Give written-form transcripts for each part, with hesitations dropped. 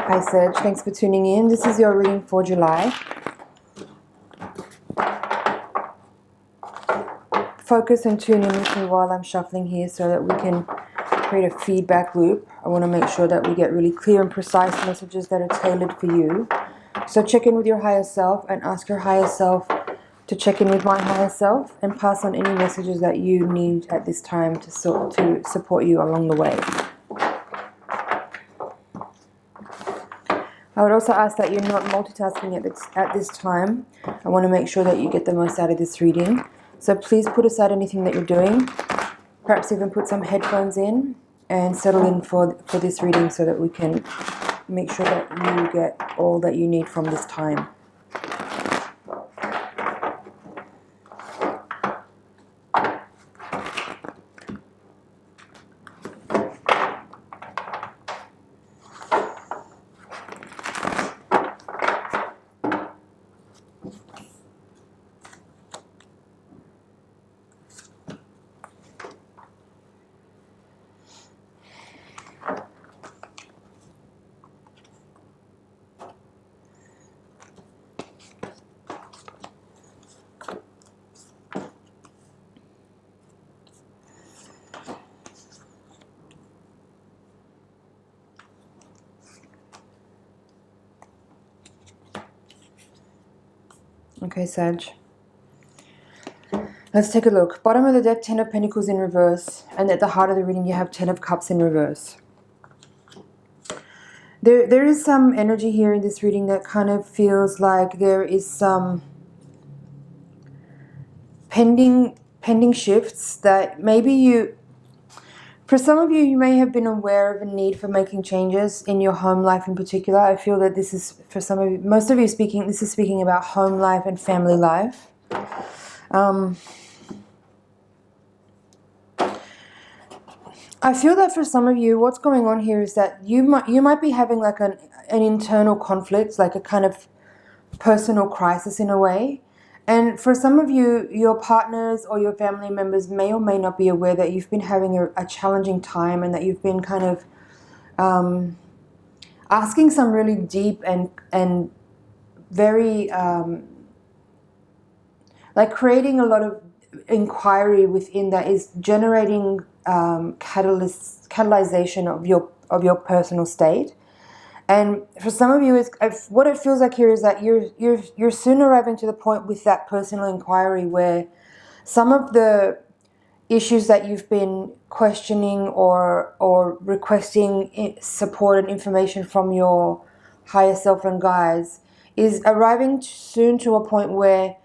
Hi Serge, thanks for tuning in. This is your reading for July. Focus and tune in with me while I'm shuffling here so that we can create a feedback loop. I want to make sure that we get really clear and precise messages that are tailored for you. So check in with your higher self and ask your higher self to check in with my higher self and pass on any messages that you need at this time to support you along the way. I would also ask that you're not multitasking at this time. I want to make sure that you get the most out of this reading. So please put aside anything that you're doing. Perhaps even put some headphones in and settle in for this reading so that we can make sure that you get all that you need from this time. Okay, Sag. Let's take a look. Bottom of the deck, 10 of Pentacles in reverse. And at the heart of the reading, you have 10 of Cups in reverse. There is some energy here in this reading that kind of feels like there is some pending shifts that maybe for some of you, you may have been aware of a need for making changes in your home life in particular. I feel that this is, for some of you, most of you this is speaking about home life and family life. I feel that for some of you, what's going on here is that you might be having like an internal conflict, like a kind of personal crisis in a way. And for some of you, your partners or your family members may or may not be aware that you've been having a challenging time and that you've been kind of asking some really deep and very like creating a lot of inquiry within that is generating catalyzation of your personal state. And for some of you, what it feels like here is that you're soon arriving to the point with that personal inquiry where some of the issues that you've been questioning or requesting support and information from your higher self and guides is arriving soon to a point where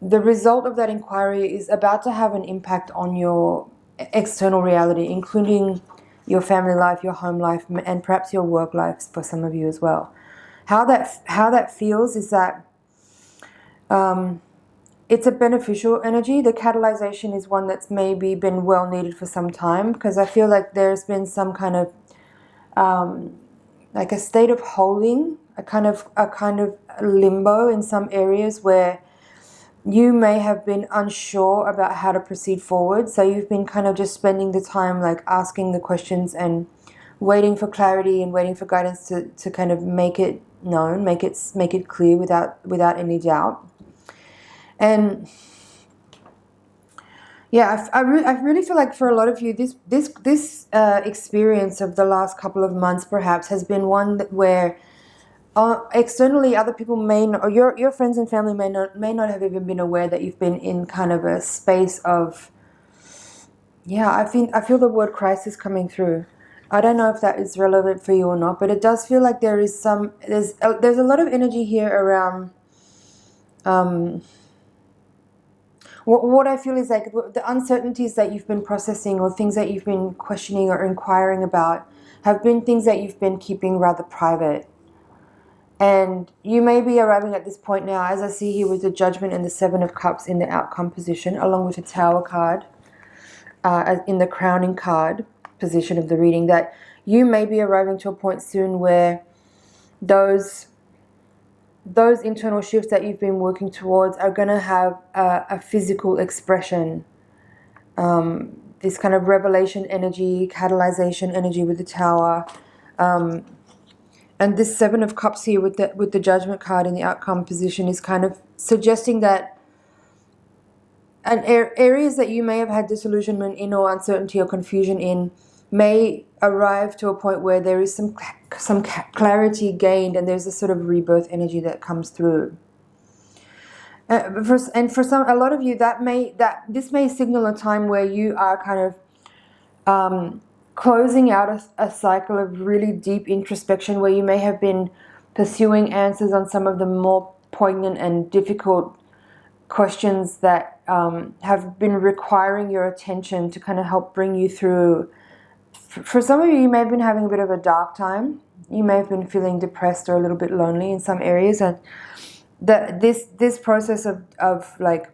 the result of that inquiry is about to have an impact on your external reality, including your family life, your home life, and perhaps your work life for some of you as well. How that feels is that it's a beneficial energy. The catalyzation is one that's maybe been well needed for some time, because I feel like there's been some kind of like a state of holding, a kind of limbo in some areas where you may have been unsure about how to proceed forward. So you've been kind of just spending the time like asking the questions and waiting for clarity and waiting for guidance to kind of make it known, make it clear without any doubt. And yeah, I really feel like for a lot of you, this experience of the last couple of months perhaps has been one where externally other people may not, or your friends and family may not have even been aware that you've been in kind of a space of, I feel the word crisis coming through. I don't know if that is relevant for you or not, but it does feel like there's a lot of energy here around what I feel is like the uncertainties that you've been processing or things that you've been questioning or inquiring about have been things that you've been keeping rather private. And you may be arriving at this point now, as I see here with the Judgment and the Seven of Cups in the outcome position, along with the Tower card in the crowning card position of the reading, that you may be arriving to a point soon where those internal shifts that you've been working towards are going to have a physical expression. This kind of revelation energy, catalyzation energy with the Tower. And this Seven of Cups here with the Judgment card in the outcome position is kind of suggesting that areas that you may have had disillusionment in, or uncertainty or confusion in, may arrive to a point where there is some clarity gained, and there's a sort of rebirth energy that comes through. For a lot of you, this may signal a time where you are kind of closing out a cycle of really deep introspection, where you may have been pursuing answers on some of the more poignant and difficult questions that have been requiring your attention to kind of help bring you through. For some of you, you may have been having a bit of a dark time. You may have been feeling depressed or a little bit lonely in some areas, and this process of like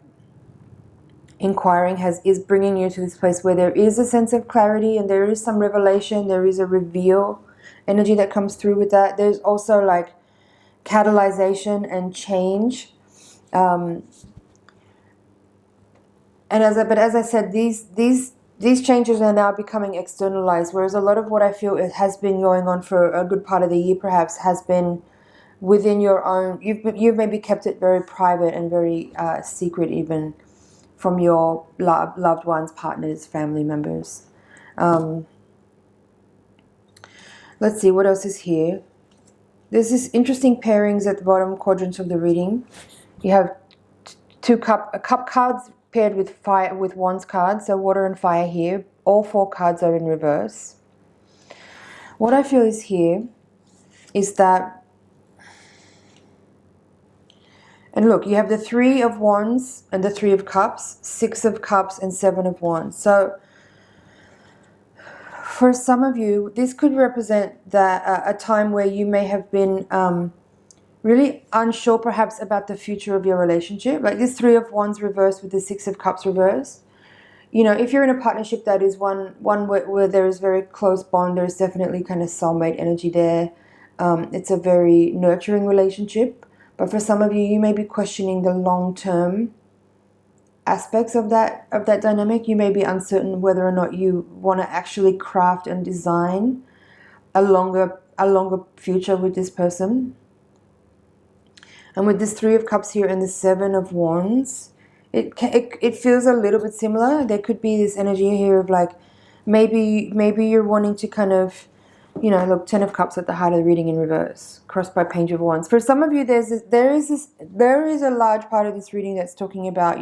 inquiring is bringing you to this place where there is a sense of clarity, and there is some revelation, there is a reveal energy that comes through with that. There's also like catalyzation and change. But as I said, these changes are now becoming externalized, whereas a lot of what I feel it has been going on for a good part of the year perhaps has been within your own. You've maybe kept it very private and very secret, even from your loved ones, partners, family members. Let's see what else is here. There's this interesting pairings at the bottom quadrants of the reading. You have cup cards paired with fire, with wands cards, so water and fire here. All 4 cards are in reverse. What I feel is here is that, and look, you have the 3 of wands and the 3 of cups, 6 of cups and 7 of wands. So for some of you, this could represent that a time where you may have been really unsure perhaps about the future of your relationship. Like this 3 of wands reversed with the 6 of cups reversed. You know, if you're in a partnership that is one where there is very close bond, there's definitely kind of soulmate energy there. It's a very nurturing relationship. But for some of you, you may be questioning the long-term aspects of that dynamic. You may be uncertain whether or not you want to actually craft and design a longer future with this person. And with this 3 of cups here and the 7 of wands, it feels a little bit similar. There could be this energy here of like, maybe you're wanting to kind of, you know, look, 10 of cups at the heart of the reading in reverse, crossed by page of wands. For some of you, there is a large part of this reading that's talking about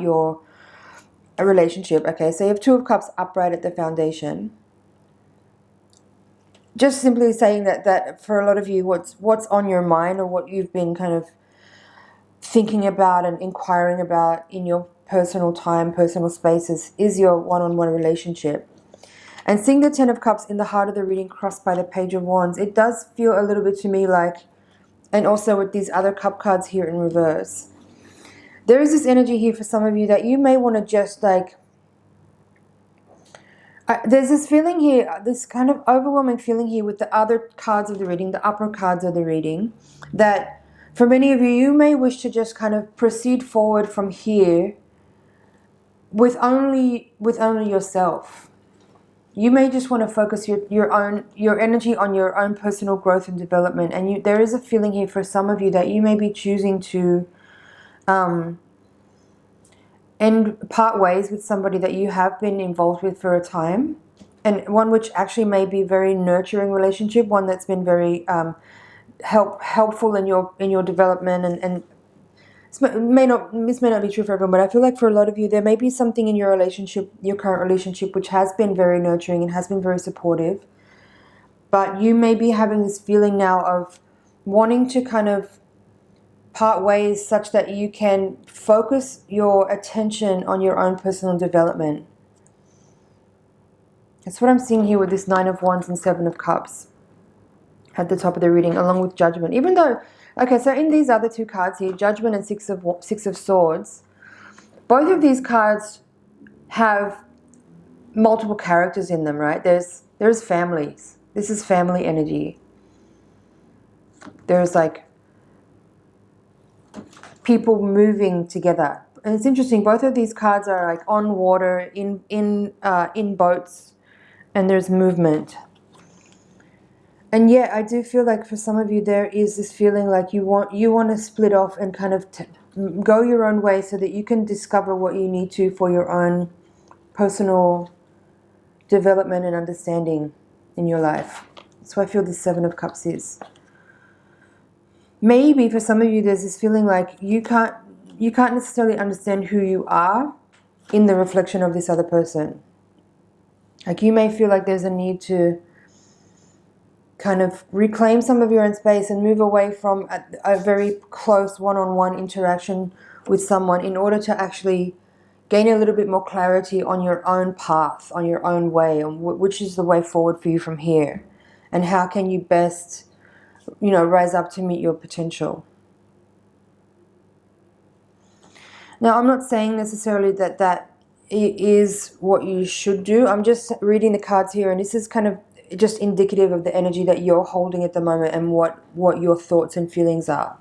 a relationship. Okay, so you have 2 of cups upright at the foundation. Just simply saying that for a lot of you, what's on your mind, or what you've been kind of thinking about and inquiring about in your personal time, personal spaces, is your one-on-one relationship. And seeing the 10 of cups in the heart of the reading crossed by the page of wands, it does feel a little bit to me like, and also with these other cup cards here in reverse, there is this energy here for some of you that you may want to just like, there's this feeling here, this kind of overwhelming feeling here with the other cards of the reading, the upper cards of the reading, that for many of you, you may wish to just kind of proceed forward from here with only yourself. You may just want to focus your energy on your own personal growth and development. And there is a feeling here for some of you that you may be choosing to end part ways with somebody that you have been involved with for a time, and one which actually may be a very nurturing relationship, one that's been very helpful in your development, and this may not be true for everyone, but I feel like for a lot of you, there may be something in your relationship, your current relationship, which has been very nurturing and has been very supportive, but you may be having this feeling now of wanting to kind of part ways such that you can focus your attention on your own personal development. That's what I'm seeing here with this 9 of wands and 7 of cups at the top of the reading, along with judgment. Even though, okay, so in these other 2 cards here, judgment and 6 of swords, both of these cards have multiple characters in them, right? There's families. This is family energy. There's like people moving together. And it's interesting, both of these cards are like on water, in boats, and there's movement. And yeah, I do feel like for some of you there is this feeling like you want to split off and kind of go your own way so that you can discover what you need to for your own personal development and understanding in your life. So I feel the Seven of Cups is. Maybe for some of you there's this feeling like you can't necessarily understand who you are in the reflection of this other person. Like you may feel like there's a need to kind of reclaim some of your own space and move away from a very close one-on-one interaction with someone in order to actually gain a little bit more clarity on your own path, on your own way, on which is the way forward for you from here, and how can you best, rise up to meet your potential. Now, I'm not saying necessarily that is what you should do. I'm just reading the cards here, and this is kind of just indicative of the energy that you're holding at the moment and what your thoughts and feelings are.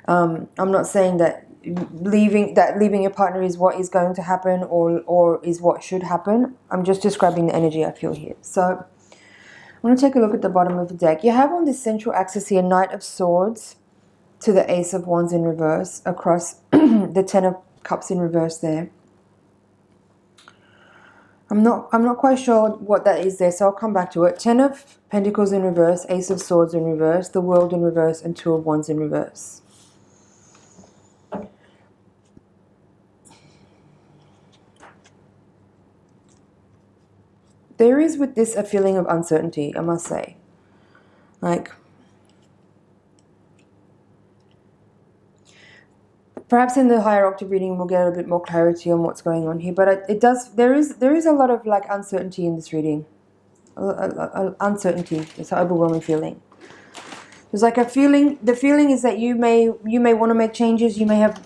I'm not saying that leaving your partner is what is going to happen or is what should happen. I'm just describing the energy I feel here. So I'm going to take a look at the bottom of the deck. You have on this central axis here Knight of Swords to the Ace of Wands in reverse across the Ten of Cups in reverse there. I'm not quite sure what that is there, so I'll come back to it. Ten of Pentacles in reverse, Ace of Swords in reverse, the World in reverse, and Two of Wands in reverse. There is with this a feeling of uncertainty, I must say. Like, perhaps in the higher octave reading we'll get a bit more clarity on what's going on here, but there is a lot of like uncertainty in this reading. Uncertainty, it's an overwhelming feeling. There's like a feeling, the feeling is that you may want to make changes, you may have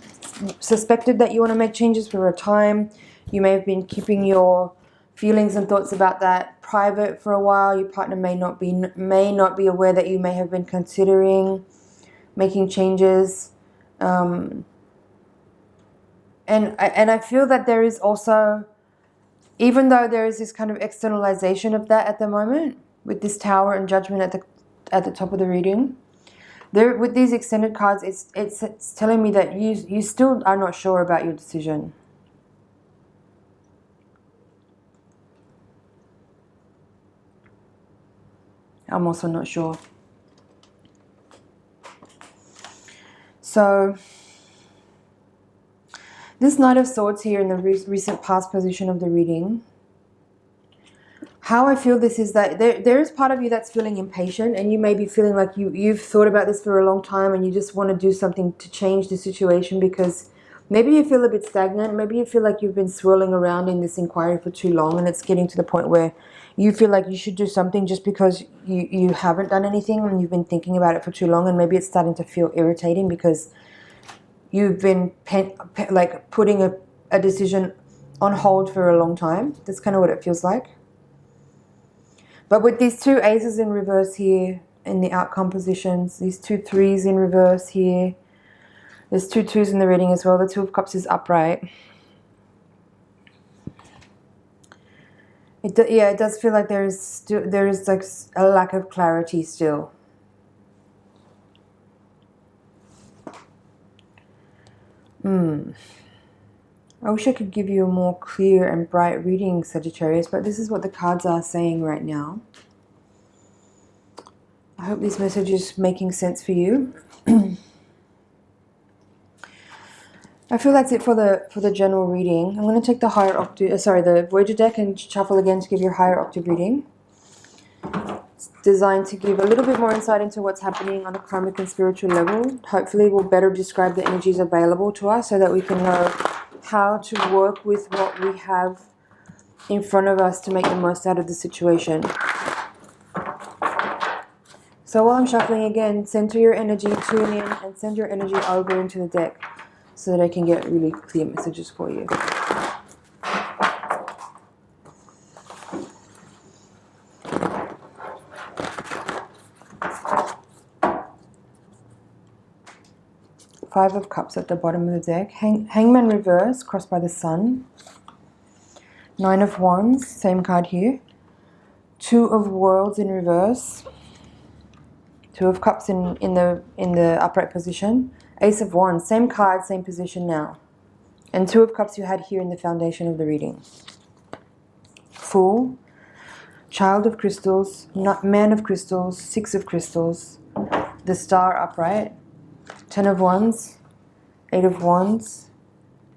suspected that you want to make changes for a time, you may have been keeping your feelings and thoughts about that private for a while, your partner may not be aware that you may have been considering making changes. And I feel that there is also, even though there is this kind of externalization of that at the moment, with this Tower and Judgment at the top of the reading, there with these extended cards, it's telling me that you still are not sure about your decision. I'm also not sure. So this Knight of Swords here in the recent past position of the reading, how I feel this is that there is part of you that's feeling impatient, and you may be feeling like you've thought about this for a long time and you just want to do something to change the situation because maybe you feel a bit stagnant, maybe you feel like you've been swirling around in this inquiry for too long and it's getting to the point where you feel like you should do something just because you haven't done anything and you've been thinking about it for too long, and maybe it's starting to feel irritating because you've been like putting a decision on hold for a long time. That's kind of what it feels like. But with these two aces in reverse here in the outcome positions, these two threes in reverse here, there's two twos in the reading as well. The Two of Cups is upright. It does feel like there is like a lack of clarity still. I wish I could give you a more clear and bright reading, Sagittarius, but this is what the cards are saying right now. I hope this message is making sense for you. I feel that's it for the general reading. I'm going to take the higher octave, the Voyager deck and shuffle again to give you a higher octave reading. It's designed to give a little bit more insight into what's happening on a karmic and spiritual level. Hopefully we'll better describe the energies available to us so that we can know how to work with what we have in front of us to make the most out of the situation. So while I'm shuffling again, center your energy, tune in, and send your energy over into the deck so that I can get really clear messages for you. Five of Cups at the bottom of the deck. Hangman reverse, crossed by the Sun. Nine of Wands, same card here. Two of Worlds in reverse. Two of Cups in the upright position. Ace of Wands, same card, same position now. And Two of Cups you had here in the foundation of the reading. Fool, Child of Crystals, Man of Crystals, Six of Crystals, the Star upright, Ten of Wands, Eight of Wands,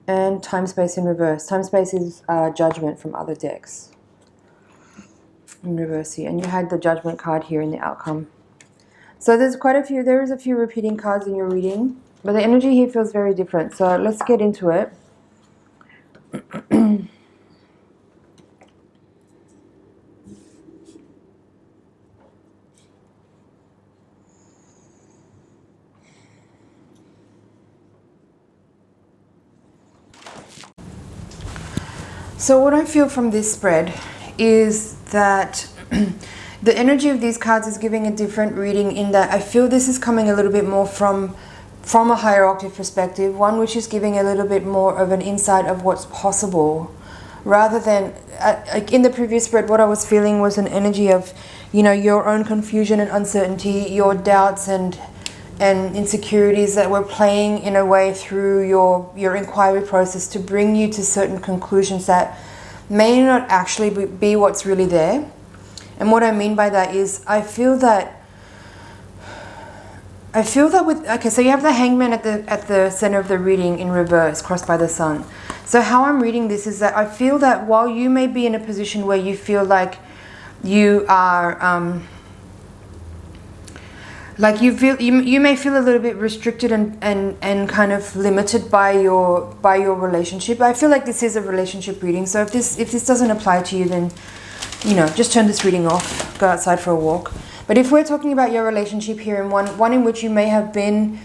and Time Space in reverse. Time Space is Judgment from other decks. In reverse here. And you had the Judgment card here in the outcome. So there is a few repeating cards in your reading, but the energy here feels very different. So let's get into it. So what I feel from this spread is that the energy of these cards is giving a different reading, in that I feel this is coming a little bit more from a higher octave perspective, one which is giving a little bit more of an insight of what's possible, rather than in the previous spread what I was feeling was an energy of, you know, your own confusion and uncertainty, your doubts and insecurities that were playing in a way through your inquiry process to bring you to certain conclusions that may not actually be what's really there. And what I mean by that is I feel that with, okay, so you have the Hangman at the center of the reading in reverse, crossed by the sun. So how I'm reading this is that I feel that while you may be in a position where you feel like you are like you may feel a little bit restricted and kind of limited by your relationship. I feel like this is a relationship reading. So if this doesn't apply to you, then, you know, just turn this reading off, go outside for a walk. But if we're talking about your relationship here, and one in which you may have been,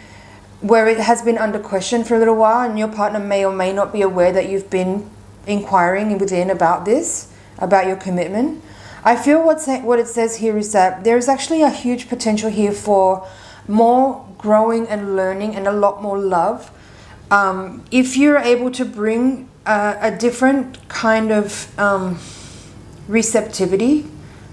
where it has been under question for a little while, and your partner may or may not be aware that you've been inquiring within about this, about your commitment, I feel what it says here is that there's actually a huge potential here for more growing and learning and a lot more love. If you're able to bring a different kind of receptivity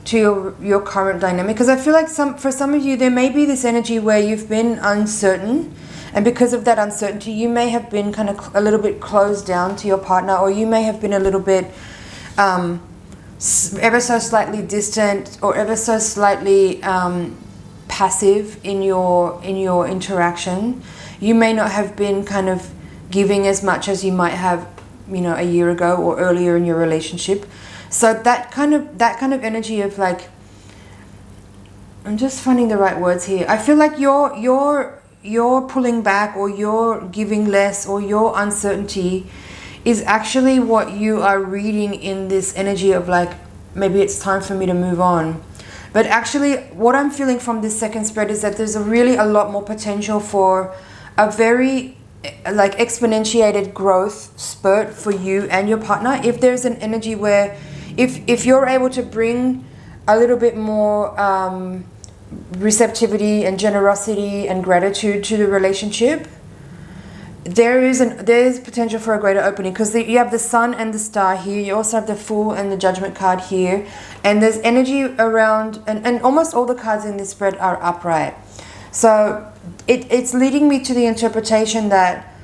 to your current dynamic, because I feel like for some of you there may be this energy where you've been uncertain, and because of that uncertainty you may have been kind of a little bit closed down to your partner, or you may have been a little bit ever so slightly distant, or ever so slightly passive in your interaction. You may not have been kind of giving as much as you might have, you know, a year ago or earlier in your relationship. So that kind of energy of like, I'm just finding the right words here. I feel like you're pulling back, or you're giving less, or your uncertainty is actually what you are reading in this energy of like, maybe it's time for me to move on. But actually what I'm feeling from this second spread is that there's a lot more potential for a very like exponentiated growth spurt for you and your partner. If there's an energy where if you're able to bring a little bit more receptivity and generosity and gratitude to the relationship, there's potential for a greater opening, because you have the Sun and the Star here. You also have the Fool and the Judgment card here, and there's energy around, and almost all the cards in this spread are upright. So it's leading me to the interpretation that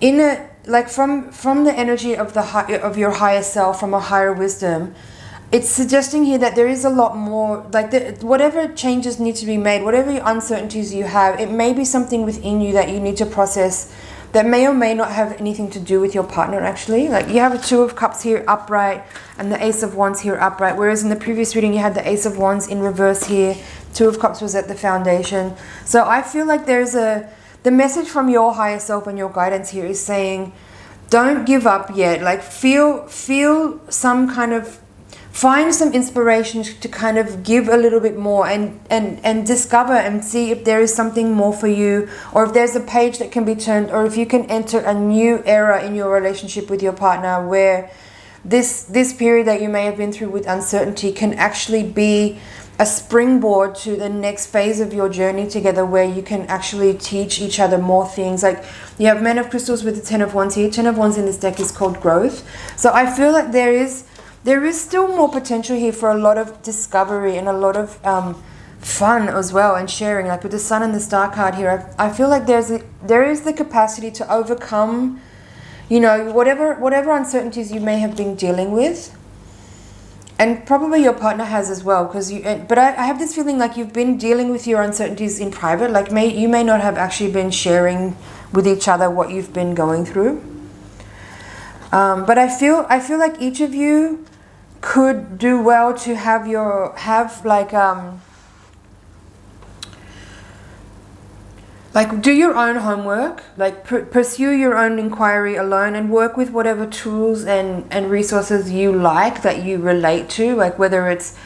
from the energy of your higher self, from a higher wisdom, it's suggesting here that there is a lot more, like whatever changes need to be made, whatever uncertainties you have, it may be something within you that you need to process that may or may not have anything to do with your partner actually. Like you have a Two of Cups here upright and the Ace of Wands here upright, whereas in the previous reading you had the Ace of Wands in reverse here, Two of Cups was at the foundation. So I feel like the message from your higher self and your guidance here is saying, don't give up yet. Like feel some kind of, find some inspiration to kind of give a little bit more and discover and see if there is something more for you, or if there's a page that can be turned, or if you can enter a new era in your relationship with your partner where this period that you may have been through with uncertainty can actually be a springboard to the next phase of your journey together, where you can actually teach each other more things. Like you have Men of Crystals with the Ten of Wands here. Ten of Wands in this deck is called growth. So I feel like there is still more potential here for a lot of discovery and a lot of fun as well and sharing. Like with the Sun and the Star card here, I feel like there is the capacity to overcome, you know, whatever uncertainties you may have been dealing with. And probably your partner has as well, because but I have this feeling like you've been dealing with your uncertainties in private. Like you may not have actually been sharing with each other what you've been going through. But I feel like each of you could do well to have do your own homework, like pursue your own inquiry alone and work with whatever tools and resources you like that you relate to, like whether it's,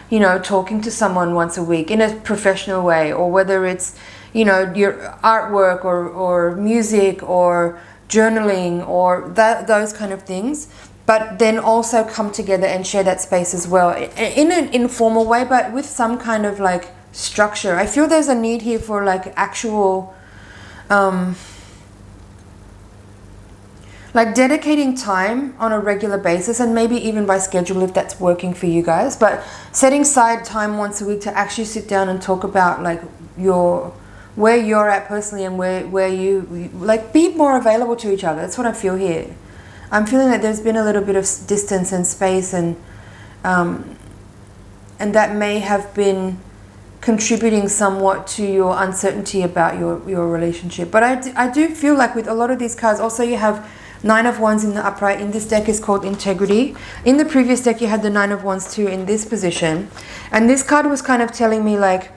you know, talking to someone once a week in a professional way, or whether it's, you know, your artwork or music or journaling or those kind of things. But then also come together and share that space as well in an informal way, but with some kind of like structure. I feel there's a need here for like actual like dedicating time on a regular basis, and maybe even by schedule if that's working for you guys, but setting aside time once a week to actually sit down and talk about like where you're at personally and where you like be more available to each other. That's what I feel here. I'm feeling that there's been a little bit of distance and space, and that may have been contributing somewhat to your uncertainty about your relationship. But I do feel like with a lot of these cards, also you have Nine of Wands in the upright. In this deck is called Integrity. In the previous deck you had the Nine of Wands too in this position, and this card was kind of telling me like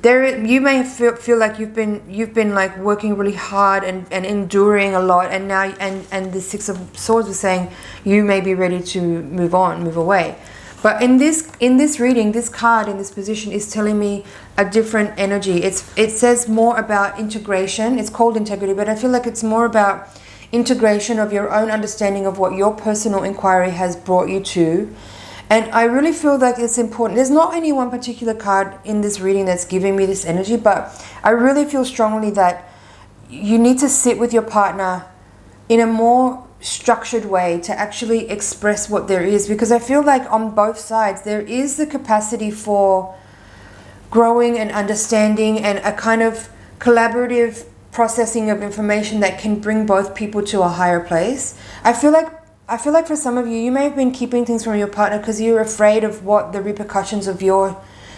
you may feel like you've been like working really hard and enduring a lot, and now and the Six of Swords is saying you may be ready to move away. But in this reading, this card in this position is telling me a different energy. It says more about integration. It's called Integrity, but I feel like it's more about integration of your own understanding of what your personal inquiry has brought you to. And I really feel like it's important. There's not any one particular card in this reading that's giving me this energy, but I really feel strongly that you need to sit with your partner in a more structured way to actually express what there is, because I feel like on both sides there is the capacity for growing and understanding and a kind of collaborative processing of information that can bring both people to a higher place. I feel like for some of you, you may have been keeping things from your partner because you're afraid of what the repercussions of your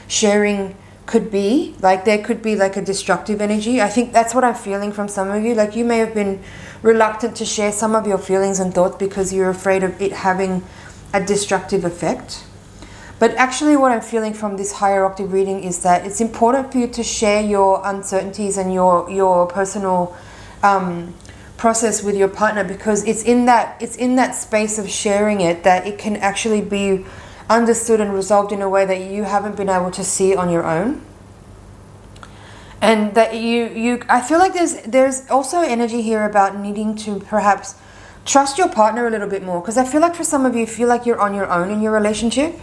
sharing could be. Like there could be like a destructive energy. I think that's what I'm feeling from some of you. Like you may have been reluctant to share some of your feelings and thoughts because you're afraid of it having a destructive effect. But actually what I'm feeling from this higher octave reading is that it's important for you to share your uncertainties and your personal process with your partner, because it's in that space of sharing it that it can actually be understood and resolved in a way that you haven't been able to see on your own. And that I feel like there's also energy here about needing to perhaps trust your partner a little bit more, because I feel like for some of you feel like you're on your own in your relationship.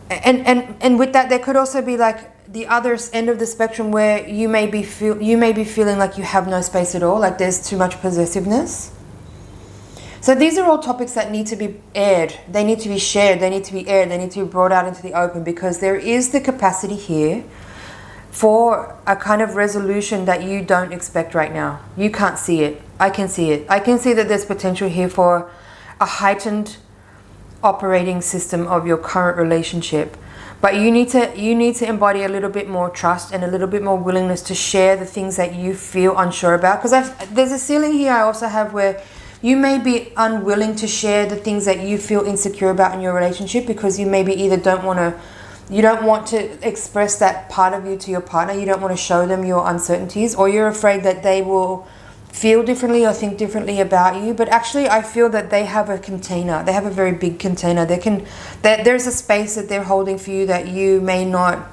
And with that, there could also be like the other end of the spectrum where you may be feeling like you have no space at all, like there's too much possessiveness. So these are all topics that need to be aired. They need to be shared. They need to be aired. They need to be brought out into the open, because there is the capacity here for a kind of resolution that you don't expect right now. You can't see it. I can see it. I can see that there's potential here for a heightened operating system of your current relationship, but you need to embody a little bit more trust and a little bit more willingness to share the things that you feel unsure about, because there's a ceiling here I also have where you may be unwilling to share the things that you feel insecure about in your relationship, because you maybe either don't want to express that part of you to your partner, you don't want to show them your uncertainties, or you're afraid that they will feel differently or think differently about you. But actually I feel that they have a container. They have a very big container. There's a space that they're holding for you that you may not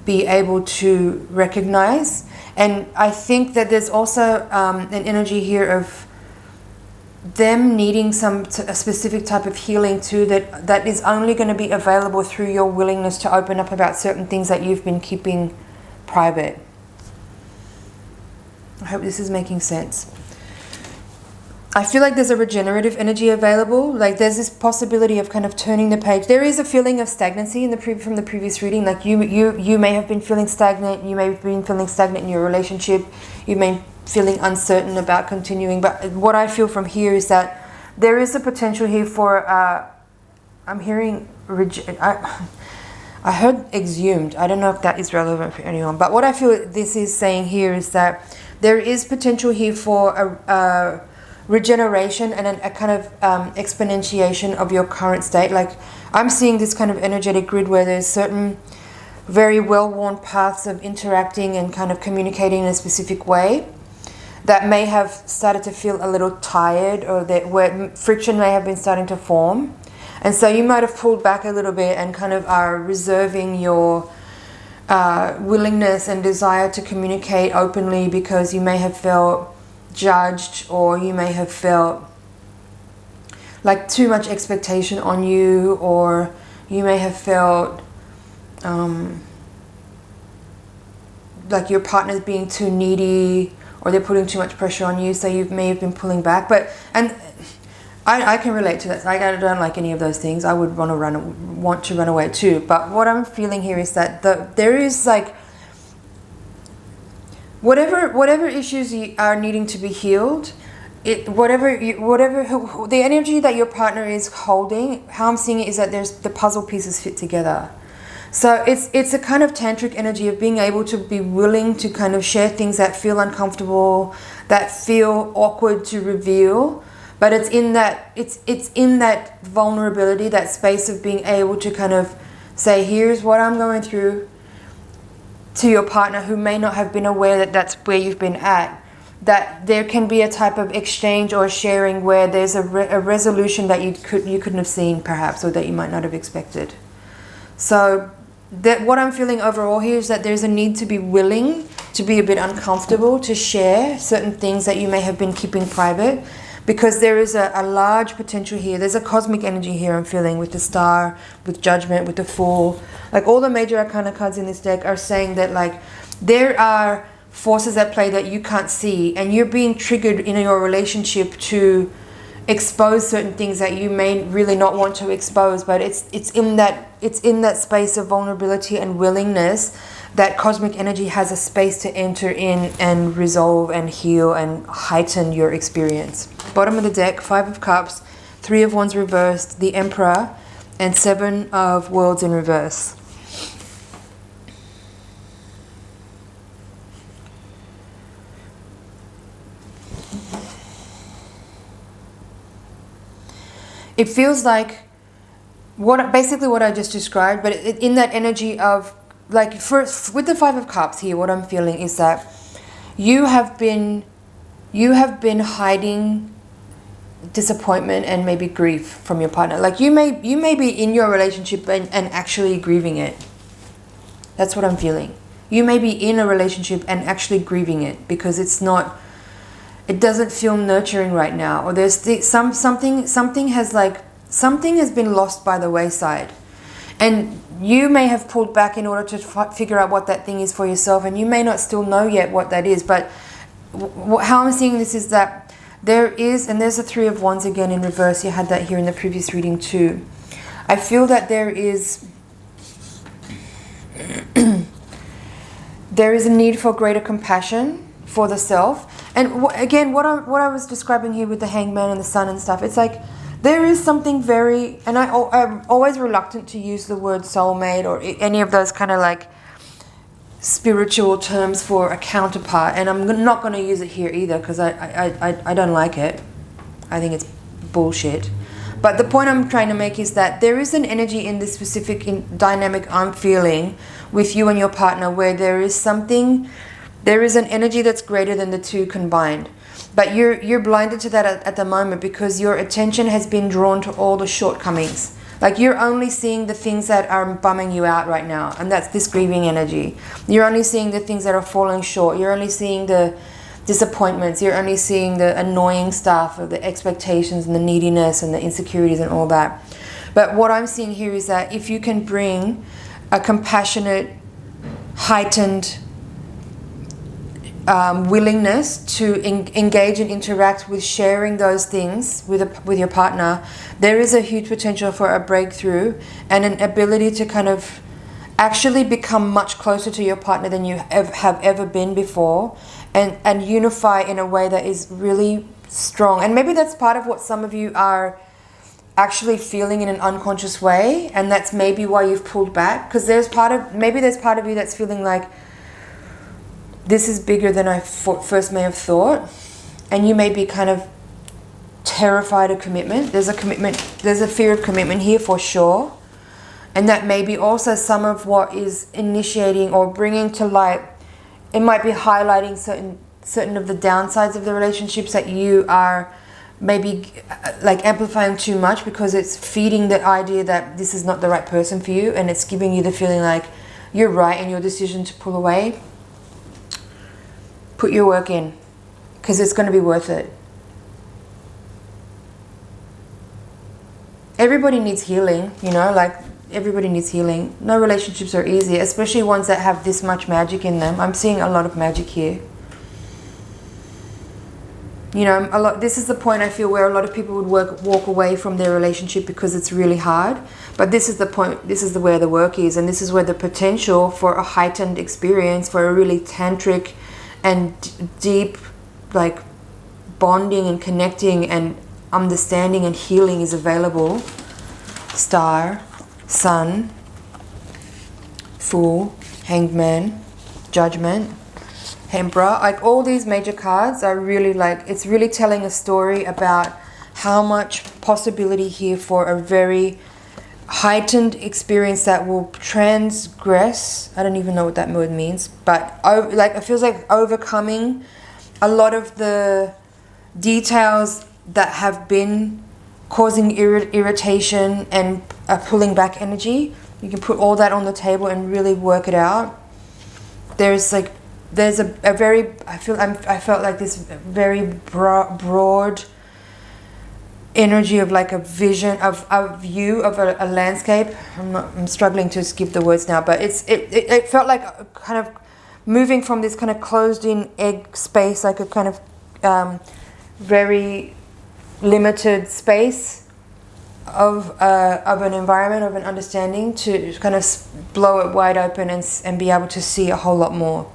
be able to recognize. And I think that there's also an energy here of them needing a specific type of healing too, that is only going to be available through your willingness to open up about certain things that you've been keeping private. I hope this is making sense. I feel like there's a regenerative energy available. Like there's this possibility of kind of turning the page. There is a feeling of stagnancy in from the previous reading. Like you may have been feeling stagnant. You may have been feeling stagnant in your relationship. You may be feeling uncertain about continuing. But what I feel from here is that there is a potential here for. I'm hearing. I heard exhumed. I don't know if that is relevant for anyone. But what I feel this is saying here is that there is potential here for a regeneration and a kind of exponentiation of your current state. Like I'm seeing this kind of energetic grid where there's certain very well-worn paths of interacting and kind of communicating in a specific way that may have started to feel a little tired, or that where friction may have been starting to form. And so you might have pulled back a little bit and kind of are reserving your willingness and desire to communicate openly because you may have felt judged, or you may have felt like too much expectation on you, or you may have felt like your partner's being too needy, or they're putting too much pressure on you, so you may have been pulling back. But I can relate to that. I don't like any of those things. I would want to run away too. But what I'm feeling here is that there is like whatever issues are needing to be healed, whatever the energy that your partner is holding, how I'm seeing it is that there's the puzzle pieces fit together. So it's a kind of tantric energy of being able to be willing to kind of share things that feel uncomfortable, that feel awkward to reveal. But it's in that vulnerability, that space of being able to kind of say, here's what I'm going through, to your partner who may not have been aware that that's where you've been at. That there can be a type of exchange or sharing where there's a resolution that you couldn't have seen perhaps, or that you might not have expected. So that what I'm feeling overall here is that there's a need to be willing to be a bit uncomfortable, to share certain things that you may have been keeping private. Because there is a large potential here. There's a cosmic energy here I'm feeling with the Star, with Judgment, with the Fool. Like all the major arcana cards in this deck are saying that like there are forces at play that you can't see, and you're being triggered in your relationship to expose certain things that you may really not want to expose. But it's in that space of vulnerability and willingness that cosmic energy has a space to enter in and resolve and heal and heighten your experience. Bottom of the deck, 5 of Cups, 3 of Wands reversed, the Emperor, and 7 of Worlds in reverse. It feels like basically what I just described, but in that energy of like first with the 5 of Cups here, what I'm feeling is that you have been hiding disappointment and maybe grief from your partner. Like you may be in your relationship and actually grieving it. That's what I'm feeling. You may be in a relationship and actually grieving it because it doesn't feel nurturing right now, or there's something has been lost by the wayside. And you may have pulled back in order to figure out what that thing is for yourself, and you may not still know yet what that is. But how I'm seeing this is that there is, and there's a 3 of Wands again in reverse. You had that here in the previous reading too. I feel that there is a need for greater compassion for the self. And again, what I was describing here with the Hangman and the Sun and stuff, it's like there is something very, and I'm always reluctant to use the word soulmate or any of those kind of like spiritual terms for a counterpart, and I'm not going to use it here either because I don't like it. I think it's bullshit. But the point I'm trying to make is that there is an energy in this specific dynamic I'm feeling with you and your partner where there is an energy that's greater than the two combined. But you're blinded to that at the moment because your attention has been drawn to all the shortcomings. Like you're only seeing the things that are bumming you out right now, and that's this grieving energy. You're only seeing the things that are falling short. You're only seeing the disappointments. You're only seeing the annoying stuff of the expectations and the neediness and the insecurities and all that. But what I'm seeing here is that if you can bring a compassionate, heightened willingness to engage and interact with sharing those things with your partner, there is a huge potential for a breakthrough and an ability to kind of actually become much closer to your partner than you have ever been before, and unify in a way that is really strong. And maybe that's part of what some of you are actually feeling in an unconscious way, and that's maybe why you've pulled back, because there's part of you that's feeling like this is bigger than I first may have thought, and you may be kind of terrified of commitment. There's a fear of commitment here for sure, and that may be also some of what is initiating or bringing to light. It might be highlighting certain of the downsides of the relationships that you are maybe like amplifying too much, because it's feeding the idea that this is not the right person for you, and it's giving you the feeling like you're right in your decision to pull away. Put your work in, because it's going to be worth it. Everybody needs healing, you know, like everybody needs healing. No relationships are easy, especially ones that have this much magic in them. I'm seeing a lot of magic here. You know, this is the point I feel where a lot of people would walk away from their relationship because it's really hard. But this is the point, this is where the work is, and this is where the potential for a heightened experience, for a really tantric and deep, like, bonding and connecting and understanding and healing is available. Star, Sun, Fool, Hanged Man, Judgment, Emperor. Like, all these major cards are really like, it's really telling a story about how much possibility here for a very heightened experience that will transgress. I don't even know what that word means, but like, it feels like overcoming a lot of the details that have been causing irritation and pulling back energy. You can put all that on the table and really work it out. There's a very, I felt like this very broad energy of like a vision of a view of a landscape. I'm struggling to skip the words now, but it felt like a kind of moving from this kind of closed in egg space, like a kind of very limited space of an environment, of an understanding, to kind of blow it wide open and be able to see a whole lot more.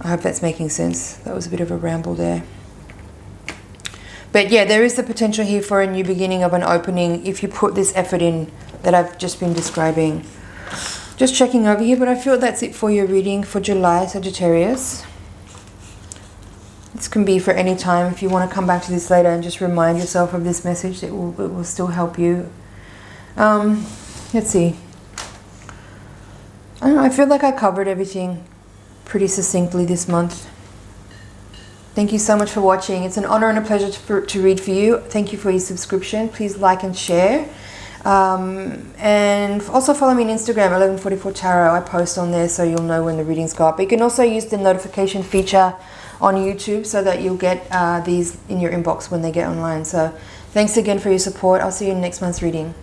I hope that's making sense. That was a bit of a ramble there. But yeah, there is the potential here for a new beginning, of an opening, if you put this effort in that I've just been describing. Just checking over here, but I feel that's it for your reading for July, Sagittarius. This can be for any time. If you want to come back to this later and just remind yourself of this message, it will still help you. Let's see. I don't know, I feel like I covered everything pretty succinctly this month. Thank you so much for watching. It's an honor and a pleasure to read for you. Thank you for your subscription. Please like and share. And also follow me on Instagram, 1144 Tarot. I post on there so you'll know when the readings go up. But you can also use the notification feature on YouTube so that you'll get these in your inbox when they get online. So thanks again for your support. I'll see you in next month's reading.